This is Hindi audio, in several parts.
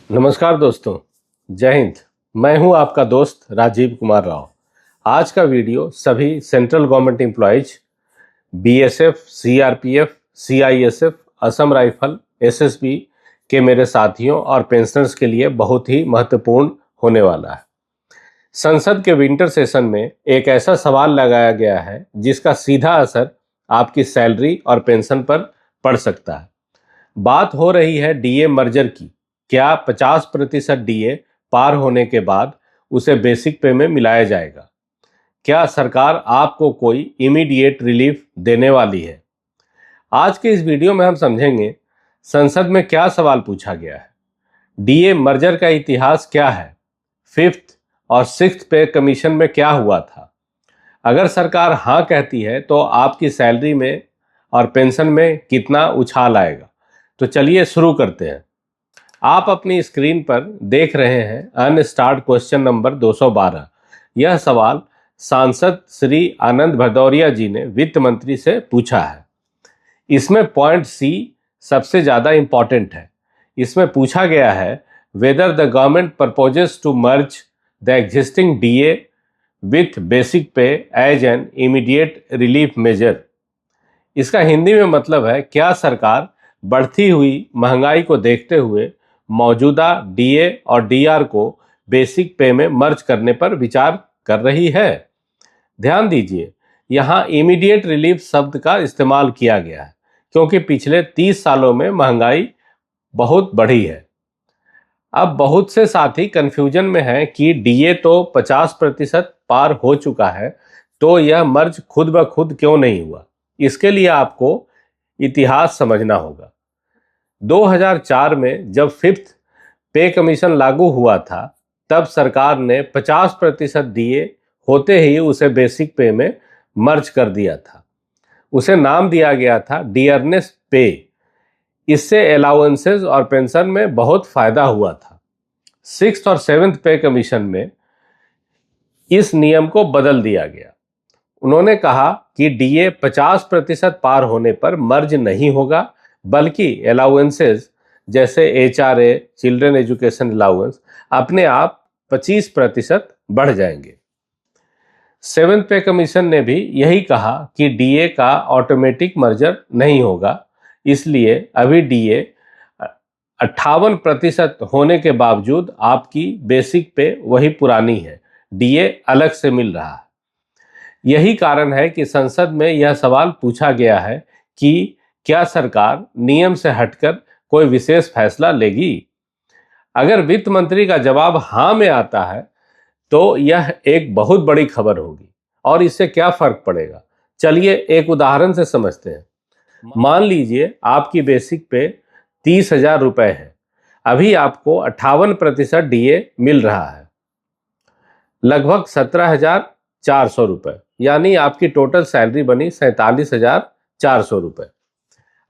नमस्कार दोस्तों, जय हिंद। मैं हूं आपका दोस्त राजीव कुमार राव। आज का वीडियो सभी central government employees, BSF, CRPF, CISF, Assam rifle, SSB के मेरे साथियों और पेंशनर्स के लिए बहुत ही महत्वपूर्ण होने वाला है। संसद के विंटर सेशन में एक ऐसा सवाल लगाया गया है जिसका सीधा असर आपकी सैलरी और पेंशन पर पड़ सकता है। बात हो रही है डीए मर्जर की। क्या 50% डीए पार होने के बाद उसे बेसिक पे में मिलाया जाएगा? क्या सरकार आपको कोई इमीडिएट रिलीफ देने वाली है? आज के इस वीडियो में हम समझेंगे संसद में क्या सवाल पूछा गया है, डीए मर्जर का इतिहास क्या है, फिफ्थ और सिक्स्थ पे कमीशन में क्या हुआ था। अगर सरकार हाँ कहती है तो आपकी सैलरी में और पेंशन में कितना उछाल आएगा। तो चलिए शुरू करते हैं। आप अपनी स्क्रीन पर देख रहे हैं अनस्टार्ट क्वेश्चन नंबर 212। यह सवाल सांसद श्री आनंद भदौरिया जी ने वित्त मंत्री से पूछा है। इसमें पॉइंट सी सबसे ज़्यादा इम्पॉर्टेंट है। इसमें पूछा गया है whether the government proposes to merge the existing DA with basic pay as an immediate relief measure. इसका हिंदी में मतलब है, क्या सरकार बढ़ती हुई महंगाई को देखते हुए मौजूदा डीए और डीआर को बेसिक पे में मर्ज करने पर विचार कर रही है। ध्यान दीजिए, यहाँ इमीडिएट रिलीफ शब्द का इस्तेमाल किया गया है क्योंकि पिछले 30 सालों में महंगाई बहुत बढ़ी है। अब बहुत से साथी कंफ्यूजन में हैं कि डीए तो 50% पार हो चुका है, तो यह मर्ज खुद ब खुद क्यों नहीं हुआ। इसके लिए आपको इतिहास समझना होगा। 2004 में जब फिफ्थ पे कमीशन लागू हुआ था, तब सरकार ने 50% डीए होते ही उसे बेसिक पे में मर्ज कर दिया था। उसे नाम दिया गया था डियरनेस पे। इससे अलाउंसेस और पेंशन में बहुत फायदा हुआ था। सिक्स्थ और सेवेंथ पे कमीशन में इस नियम को बदल दिया गया। उन्होंने कहा कि डीए 50% पार होने पर मर्ज नहीं होगा, बल्कि अलाउंसेस जैसे एचआरए, चिल्ड्रन एजुकेशन अलाउंस अपने आप 25% बढ़ जाएंगे। सेवेंथ पे कमीशन ने भी यही कहा कि डीए का ऑटोमेटिक मर्जर नहीं होगा, इसलिए अभी डीए 58% होने के बावजूद आपकी बेसिक पे वही पुरानी है, डीए अलग से मिल रहा है। यही कारण है कि संसद में यह सवाल पूछा गया है कि क्या सरकार नियम से हटकर कोई विशेष फैसला लेगी। अगर वित्त मंत्री का जवाब हाँ में आता है तो यह एक बहुत बड़ी खबर होगी। और इससे क्या फर्क पड़ेगा, चलिए एक उदाहरण से समझते हैं। मान लीजिए आपकी बेसिक पे 30,000 रुपए है। अभी आपको 58% डीए मिल रहा है, लगभग 17,400 रुपए, यानी आपकी टोटल सैलरी बनी 47,400 रुपए।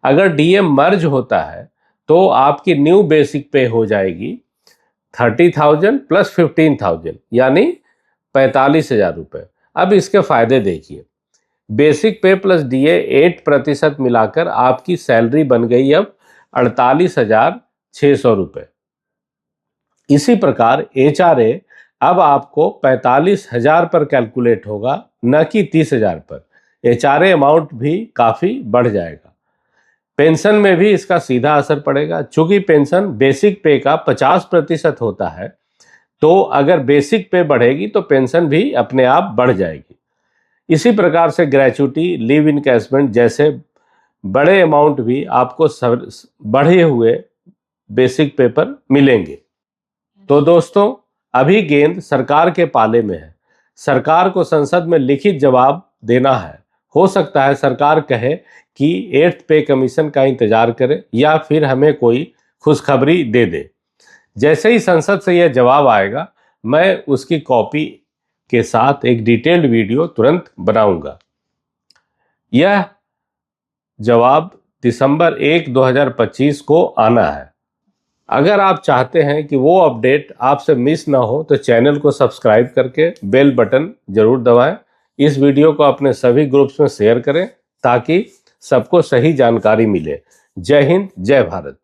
अगर डीए मर्ज होता है तो आपकी न्यू बेसिक पे हो जाएगी 30,000 प्लस 15,000, यानी 45,000 रुपए। अब इसके फायदे देखिए। बेसिक पे प्लस डीए 8% मिलाकर आपकी सैलरी बन गई अब 48,600 रुपए। इसी प्रकार एचआरए अब आपको 45,000 पर कैलकुलेट होगा, न कि 30,000 पर। एचआरए अमाउंट भी काफ़ी बढ़ जाएगा। पेंशन में भी इसका सीधा असर पड़ेगा। चूंकि पेंशन बेसिक पे का 50% होता है, तो अगर बेसिक पे बढ़ेगी तो पेंशन भी अपने आप बढ़ जाएगी। इसी प्रकार से ग्रेच्युटी, लीव इनकैशमेंट जैसे बड़े अमाउंट भी आपको बढ़े हुए बेसिक पे पर मिलेंगे। तो दोस्तों, अभी गेंद सरकार के पाले में है। सरकार को संसद में लिखित जवाब देना है। हो सकता है सरकार कहे कि 8th पे कमीशन का इंतजार करें या फिर हमें कोई खुशखबरी दे दे। जैसे ही संसद से यह जवाब आएगा, मैं उसकी कॉपी के साथ एक डिटेल्ड वीडियो तुरंत बनाऊंगा। यह जवाब दिसंबर 1, 2025 को आना है। अगर आप चाहते हैं कि वो अपडेट आपसे मिस ना हो तो चैनल को सब्सक्राइब करके बेल बटन जरूर दबाएं। इस वीडियो को अपने सभी ग्रुप्स में शेयर करें ताकि सबको सही जानकारी मिले। जय हिंद, जय भारत।